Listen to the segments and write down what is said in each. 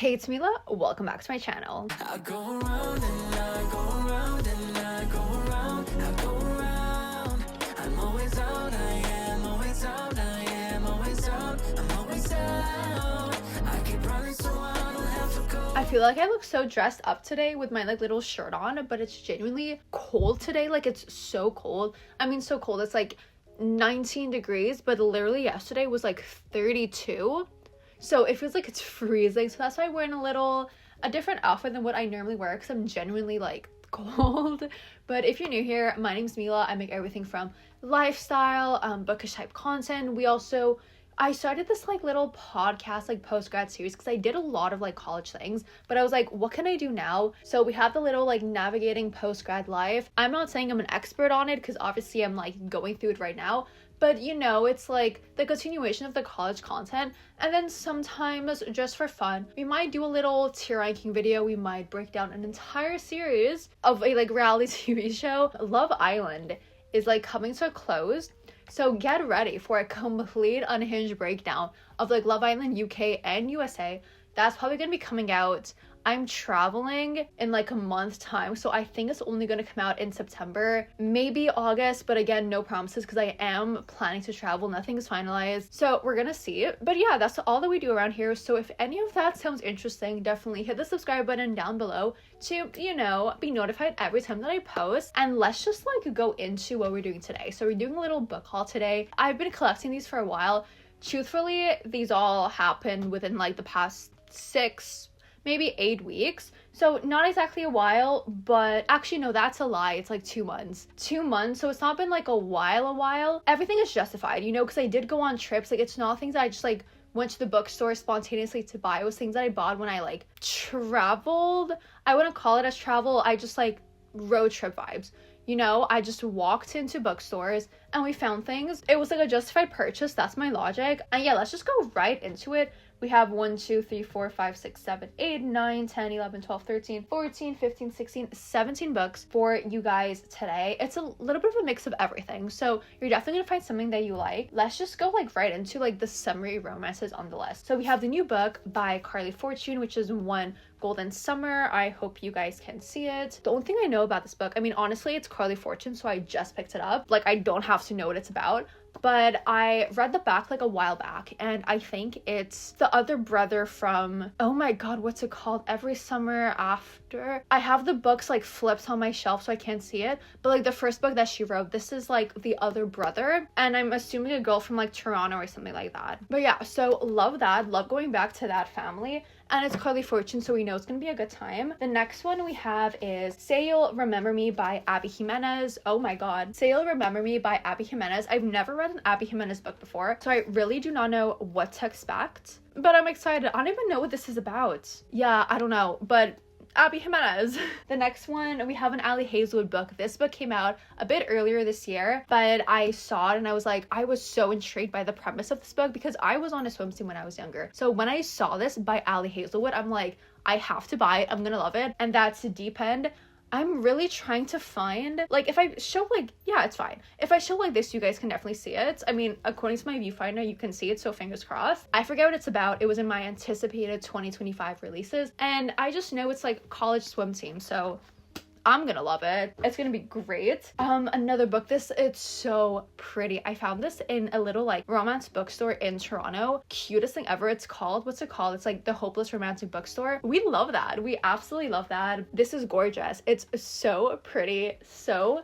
Hey, it's Mila. Welcome back to my channel. I go around and I go around and I go around, I go around. I'm always out, I am always out, I am always out, I'm always out. I keep running so I don't have to go. I feel like I look so dressed up today with my like little shirt on, but it's genuinely cold today. Like it's so cold. I mean, so cold. It's like 19 degrees, but literally yesterday was like 32. So it feels like it's freezing. So that's why I'm wearing a different outfit than what I normally wear because I'm genuinely like cold. But if you're new here, my name's Mila. I make everything from lifestyle, bookish type content. I started this like little podcast like post-grad series because I did a lot of like college things, but I was like, what can I do now? So we have the little like navigating post-grad life. I'm not saying I'm an expert on it because obviously I'm like going through it right now, but you know, it's like the continuation of the college content. And then sometimes just for fun, we might do a little tier ranking video. We might break down an entire series of a like reality TV show. Love Island is like coming to a close. So get ready for a complete unhinged breakdown of like Love Island UK and USA. That's probably going to be coming out. I'm traveling in like a month's time, so I think it's only going to come out in September, maybe August, but again, no promises because I am planning to travel. Nothing is finalized, so we're gonna see. But yeah, that's all that we do around here. So if any of that sounds interesting, definitely hit the subscribe button down below to, you know, be notified every time that I post. And let's just like go into what we're doing today. So we're doing a little book haul today. I've been collecting these for a while. Truthfully, these all happened within like the past 6, maybe 8 weeks. So not exactly a while, but actually no, that's a lie. It's like 2 months. 2 months, so it's not been like a while. Everything is justified, you know, because I did go on trips. Like it's not things that I just like went to the bookstore spontaneously to buy. It was things that I bought when I like traveled. I wouldn't call it as travel. I just like road trip vibes. You know, I just walked into bookstores and we found things. It was like a justified purchase. That's my logic. And yeah, let's just go right into it. We have 1, 2, 3, 4, 5, 6, 7, 8, 9, 10, 11, 12, 13, 14, 15, 16, 17 books for you guys today. It's a little bit of a mix of everything. So you're definitely going to find something that you like. Let's just go like right into like the summary romances on the list. So we have the new book by Carly Fortune, which is One Golden Summer. I hope you guys can see it. The only thing I know about this book, I mean, honestly, it's Carly Fortune, so I just picked it up. Like, I don't have to know what it's about. But I read the back like a while back, and I think it's the other brother from, oh my god, what's it called? Every Summer After. I have the books like flipped on my shelf so I can't see it, but like the first book that she wrote, this is like the other brother, and I'm assuming a girl from like Toronto or something like that. But yeah, so love that. Love going back to that family. And it's Carly Fortune, so we know it's gonna be a good time. The next one we have is Say You'll Remember Me by Abby Jimenez. Oh my god. Say You'll Remember Me by Abby Jimenez. I've never read an Abby Jimenez book before, so I really do not know what to expect. But I'm excited. I don't even know what this is about. Yeah, I don't know, but Abby Jimenez. The next one, we have an Ali Hazelwood book. This book came out a bit earlier this year, but I saw it and I was like, I was so intrigued by the premise of this book because I was on a swim team when I was younger. So when I saw this by Ali Hazelwood, I'm like, I have to buy it. I'm gonna love it. And that's Deep End. I'm really trying to find, like, if I show, like, yeah, it's fine. If I show, like, this, you guys can definitely see it. I mean, according to my viewfinder, you can see it, so fingers crossed. I forget what it's about. It was in my anticipated 2025 releases, and I just know it's, like, college swim team, so I'm gonna love it. It's gonna be great. Another book. It's so pretty. I found this in a little like romance bookstore in Toronto. Cutest thing ever. It's called, what's it called? It's like the Hopeless Romantic Bookstore. We love that. We absolutely love that. This is gorgeous. It's so pretty. So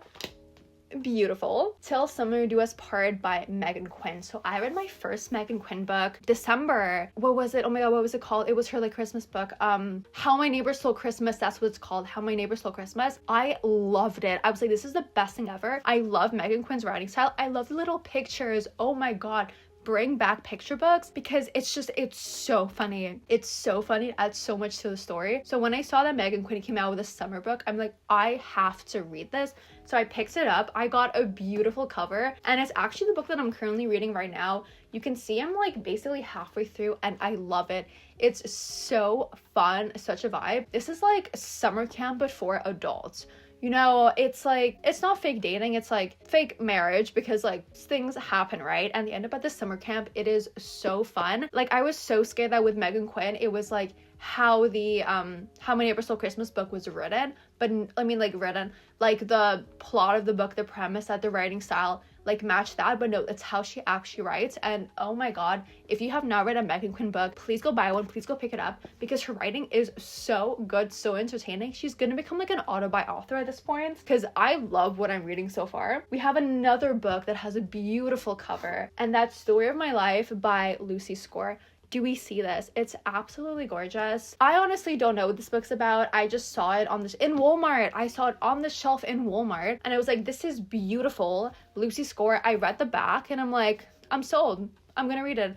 beautiful. Till Summer Do Us Part by Megan Quinn. So I read my first Megan Quinn book December. What was it? Oh my god, what was it called? It was her like Christmas book. How My Neighbor Stole Christmas. That's what it's called. How My Neighbor Stole Christmas. I loved it. I was like, this is the best thing ever. I love Megan Quinn's writing style. I love the little pictures. Oh my god. Bring back picture books because it's so funny. It's so funny. It adds so much to the story. So when I saw that Megan Quinn came out with a summer book, I'm like, I have to read this. So I picked it up. I got a beautiful cover, and it's actually the book that I'm currently reading right now. You can see I'm like basically halfway through, and I love it. It's so fun, such a vibe. This is like summer camp but for adults. You know, it's like, it's not fake dating, it's like fake marriage because like things happen, right? And they end up at the summer camp. It is so fun. Like, I was so scared that with Megan Quinn, it was like how the How Many Ever Stole Christmas book was written, but I mean like written, like the plot of the book, the premise, that the writing style like match that, but no, it's how she actually writes. And oh my god, if you have not read a Megan Quinn book, please go buy one, please go pick it up, because her writing is so good, so entertaining. She's gonna become like an auto-buy author at this point, because I love what I'm reading so far. We have another book that has a beautiful cover, and that's Story of My Life by Lucy Score. Do we see this? It's absolutely gorgeous. I honestly don't know what this book's about. I just saw it in Walmart. I saw it on the shelf in Walmart, and I was like, this is beautiful. Lucy Score. I read the back and I'm like, I'm sold. I'm gonna read it.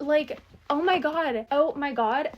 Like, oh my god.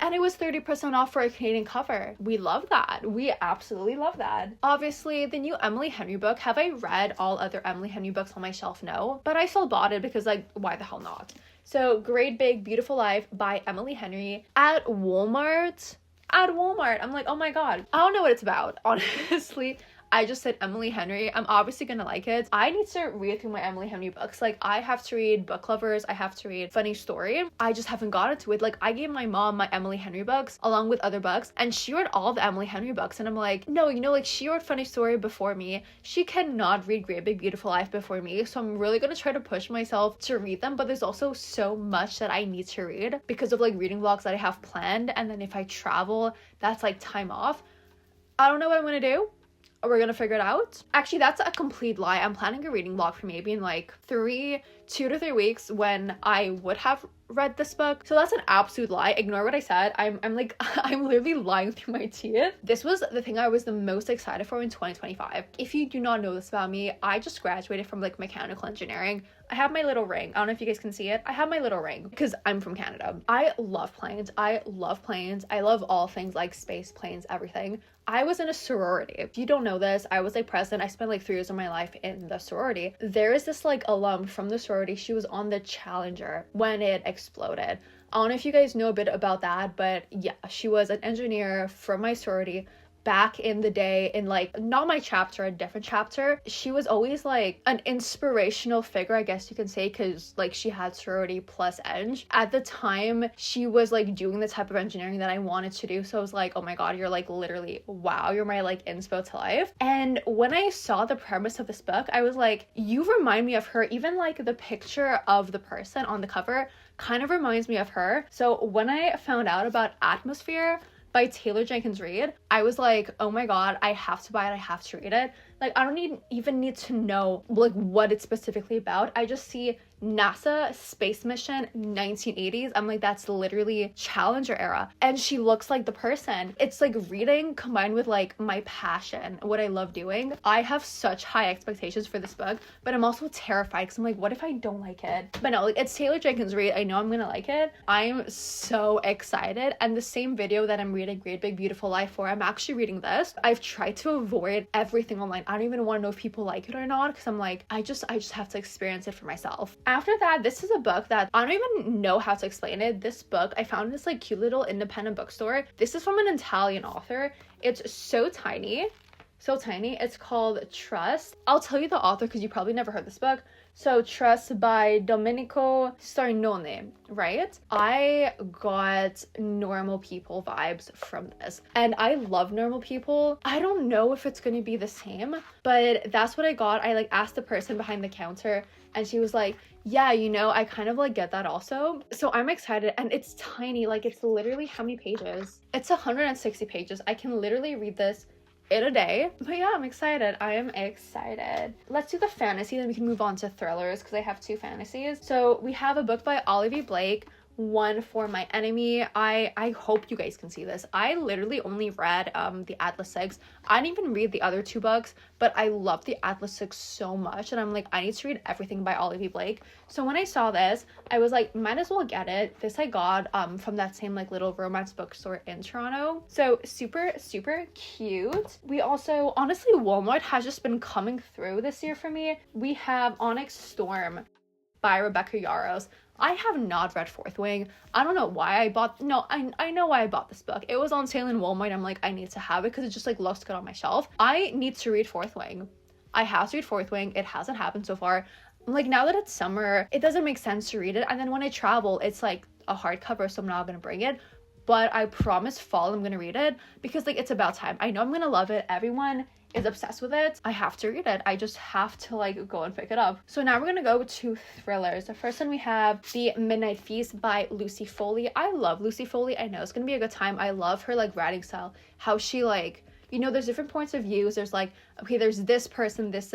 And it was 30% off for a Canadian cover. We love that. We absolutely love that. Obviously, the new Emily Henry book. Have I read all other Emily Henry books on my shelf? No. But I still bought it because, like, why the hell not? So, Great Big Beautiful Life by Emily Henry at Walmart. I'm like, oh my god. I don't know what it's about, honestly. I just said Emily Henry. I'm obviously gonna like it. I need to read through my Emily Henry books. Like, I have to read Book Lovers. I have to read Funny Story. I just haven't gotten to it. Like, I gave my mom my Emily Henry books along with other books, and she read all the Emily Henry books. And I'm like, no, you know, like, she read Funny Story before me. She cannot read Great Big Beautiful Life before me. So I'm really gonna try to push myself to read them. But there's also so much that I need to read because of like reading vlogs that I have planned. And then if I travel, that's like time off. I don't know what I'm gonna do. We're gonna figure it out. Actually, that's a complete lie. I'm planning a reading vlog for maybe in like 2 to 3 weeks when I would have read this book. So that's an absolute lie. Ignore what I said. I'm like, I'm literally lying through my teeth. This was the thing I was the most excited for in 2025. If you do not know this about me, I just graduated from like mechanical engineering. I have my little ring. I don't know if you guys can see it. I have my little ring because I'm from Canada. I love planes. I love all things like space, planes, everything. I was in a sorority. If you don't know this, I was like president. I spent like 3 years of my life in the sorority. There is this like alum from the sorority. She was on the Challenger when it exploded. I don't know if you guys know a bit about that, but yeah, she was an engineer from my sorority back in the day, in like not my chapter, a different chapter. She was always like an inspirational figure, I guess you can say, because like she had sorority plus eng. At the time, she was like doing the type of engineering that I wanted to do. So I was like, oh my god, you're like literally, wow, you're my like inspo to life. And when I saw the premise of this book, I was like, you remind me of her. Even like the picture of the person on the cover kind of reminds me of her. So when I found out about Atmosphere by Taylor Jenkins Reid, I was like, oh my god, I have to buy it, I have to read it. Like, I don't even need to know like what it's specifically about. I just see NASA space mission 1980s. I'm like, that's literally Challenger era. And she looks like the person. It's like reading combined with like my passion, what I love doing. I have such high expectations for this book, but I'm also terrified because I'm like, what if I don't like it? But no, like, it's Taylor Jenkins Reid. I know I'm gonna like it. I'm so excited. And the same video that I'm reading Great Big Beautiful Life for, I'm actually reading this. I've tried to avoid everything online. I don't even want to know if people like it or not, because I'm like, I just have to experience it for myself. After that, this is a book that I don't even know how to explain it. This book I found in this like cute little independent bookstore. This is from an Italian author. It's so tiny. It's called Trust. I'll tell you the author because you probably never heard this book. So Trust by Domenico Starnone, right? I got Normal People vibes from this, and I love Normal People. I don't know if it's going to be the same, but that's what I got. I like asked the person behind the counter, and she was like, yeah, you know, I kind of like get that also. So I'm excited, and it's tiny. Like, it's literally how many pages? It's 160 pages. I can literally read this in a day. But yeah, I'm excited. I am excited. Let's do the fantasy, then we can move on to thrillers because I have 2 fantasies. So we have a book by Olivia Blake, One for My Enemy. I hope you guys can see this. I literally only read the Atlas 6. I didn't even read the other 2 books, but I love the Atlas 6 so much, and I'm like, I need to read everything by Olivia Blake. So when I saw this, I was like, might as well get it. This I got from that same like little romance bookstore in Toronto. So super cute. We also, honestly, Walmart has just been coming through this year for me. We have Onyx Storm by Rebecca Yarros. I have not read Fourth Wing. I don't know why I bought, no, I know why I bought this book. It was on sale in Walmart. I'm like, I need to have it because it just like looks good on my shelf. I need to read Fourth Wing. I have to read Fourth Wing. It hasn't happened so far. Like, now that it's summer, it doesn't make sense to read it. And then when I travel, it's like a hardcover, so I'm not gonna bring it. but I promise fall I'm gonna read it because like it's about time. I know I'm gonna love it. Everyone is obsessed with it. I have to read it. I just have to like go and pick it up. So now we're gonna go to thrillers. The first one we have The Midnight Feast by Lucy Foley. I love Lucy Foley. I know it's gonna be a good time. I love her like writing style, how she like, you know, there's different points of views. There's like, okay, there's this person, this,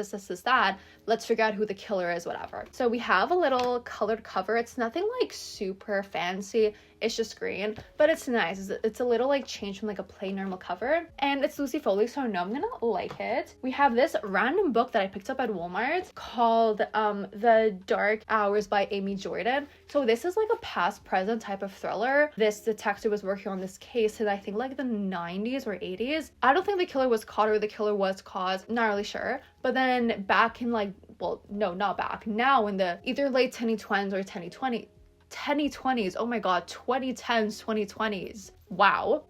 that. Let's figure out who the killer is, whatever. So we have a little colored cover. It's nothing like super fancy. It's just green, but it's nice. It's a little like change from like a plain normal cover, and it's Lucy Foley, so I know I'm gonna like it. We have this random book that I picked up at Walmart called The Dark Hours by Amy Jordan. So this is like a past present type of thriller. This detective was working on this case in I think like the 90s or 80s. I don't think the killer was caught or the killer was caught, not really sure. But then back in like, well, no, not back, now in the either late 2020s or 2020s, oh my god, 2010s, 2020s. Wow.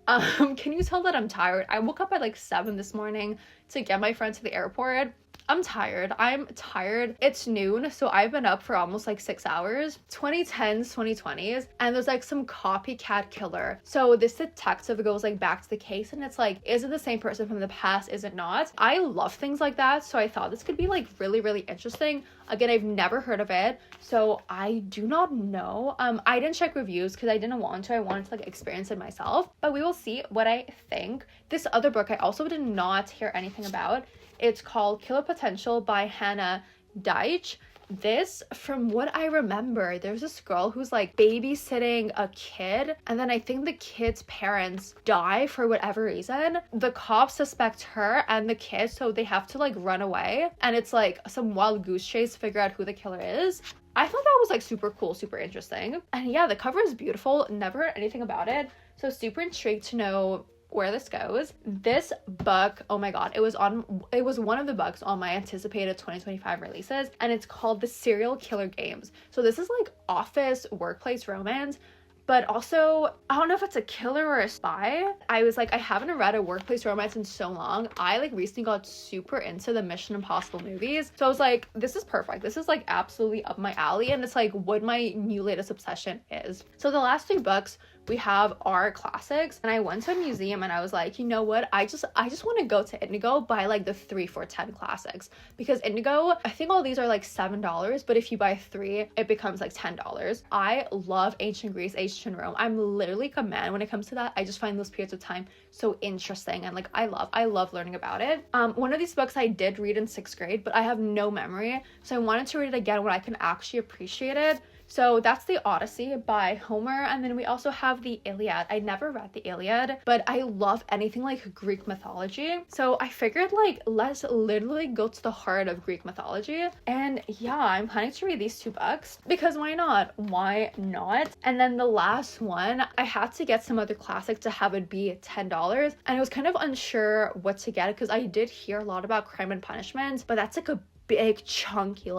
Can you tell that I'm tired? I woke up at like 7 this morning to get my friend to the airport. I'm tired. It's noon, so I've been up for almost like 6 hours. 2010s, 2020s, and there's like some copycat killer. So this detective goes like back to the case, and it's like, is it the same person from the past? Is it not? I love things like that, so I thought this could be like really, really interesting. Again, I've never heard of it, so I do not know. I didn't check reviews because I didn't want to. I wanted to like experience it myself, but we will see what I think. This other book I also did not hear anything about. It's called Killer Potential by Hannah Deitch. This, from what I remember, there's this girl who's like babysitting a kid, and then I think the kid's parents die for whatever reason. The cops suspect her and the kid, so they have to like run away, and it's like some wild goose chase to figure out who the killer is. I thought that was like super cool, super interesting. And yeah, the cover is beautiful. Never heard anything about it, so super intrigued to know where this goes. This book, oh my god, it was one of the books on my anticipated 2025 releases, and it's called The Serial Killer Games. So this is like office workplace romance, but also I don't know if it's a killer or a spy. I was like, I haven't read a workplace romance in so long. I like recently got super into the Mission Impossible movies, so I was like, this is perfect. This is like absolutely up my alley, and it's like what my new latest obsession is. So the last 2 books we have are classics, and I went to a museum and I was like, you know what, I just want to go to Indigo, buy like the 3 for $10 classics, because Indigo, I think all these are like $7, but if you buy 3 it becomes like $10. I love ancient Greece, ancient Rome. I'm literally like a man when it comes to that. I just find those periods of time so interesting, and like I love learning about it. One of these books I did read in 6th grade, but I have no memory, so I wanted to read it again when I can actually appreciate it. So that's the Odyssey by Homer, and then we also have the Iliad. I never read the Iliad, but I love anything like Greek mythology. So I figured like let's literally go to the heart of Greek mythology. And yeah, I'm planning to read these 2 books because why not? Why not? And then the last one, I had to get some other classic to have it be $10, and I was kind of unsure what to get because I did hear a lot about Crime and Punishment, but that's like a big chunky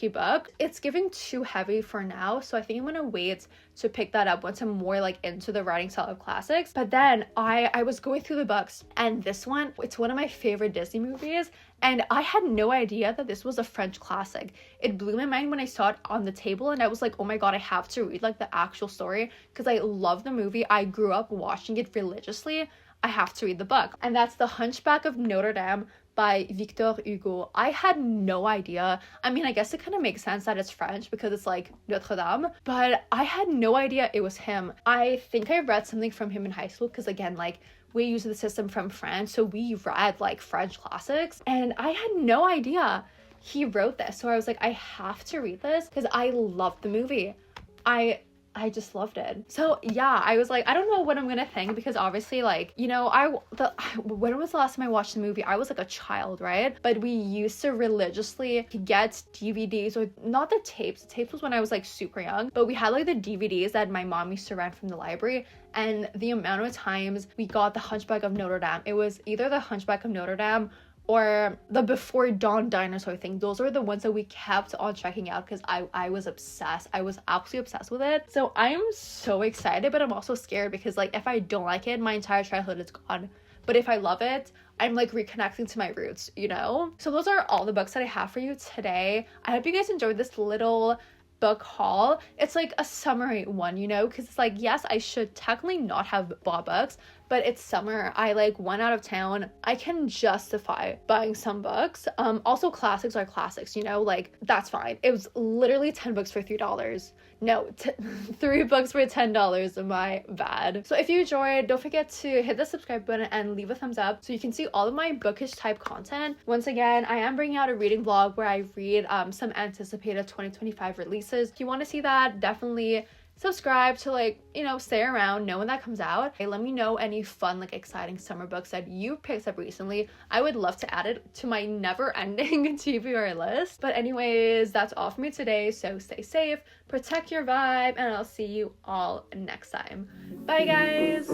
book. It's giving too heavy for now, so I think I'm gonna wait to pick that up once I'm more like into the writing style of classics. But then I was going through the books, and this one, it's one of my favorite Disney movies, and I had no idea that this was a French classic. It blew my mind when I saw it on the table, and I was like, oh my god, I have to read like the actual story because I love the movie. I grew up watching it religiously. I have to read the book, and that's The Hunchback of Notre Dame by Victor Hugo. I had no idea. I mean, I guess it kind of makes sense that it's French because it's like Notre Dame, but I had no idea it was him. I think I read something from him in high school because again, like we use the system from France, so we read like French classics, and I had no idea he wrote this. So I was like, I have to read this because I love the movie. I just loved it. So yeah, I was like, I don't know what I'm gonna think because obviously like, you know, when was the last time I watched the movie? I was like a child, right? But we used to religiously get DVDs, or not the tapes. The tapes was when I was like super young, but we had like the DVDs that my mom used to rent from the library, and the amount of times we got The Hunchback of Notre Dame. It was either The Hunchback of Notre Dame or the Before Dawn dinosaur thing. Those are the ones that we kept on checking out because I was obsessed. I was absolutely obsessed with it. So I am so excited, but I'm also scared because like if I don't like it, my entire childhood is gone. But if I love it, I'm like reconnecting to my roots, you know? So those are all the books that I have for you today. I hope you guys enjoyed this little book haul, it's like a summary one, you know, because it's like, yes, I should technically not have bought books, but it's summer. I like went out of town. I can justify buying some books. Also classics are classics, you know, like that's fine. It was literally 10 books for $3. No, 3 books for $10. My bad. So if you enjoyed, don't forget to hit the subscribe button and leave a thumbs up so you can see all of my bookish type content. Once again, I am bringing out a reading vlog where I read some anticipated 2025 releases. If you want to see that, definitely subscribe to, like, you know, stay around, know when that comes out. Hey, let me know any fun, like, exciting summer books that you picked up recently. I would love to add it to my never-ending TBR list. But anyways, that's all for me today, so stay safe, protect your vibe, and I'll see you all next time. Bye, guys!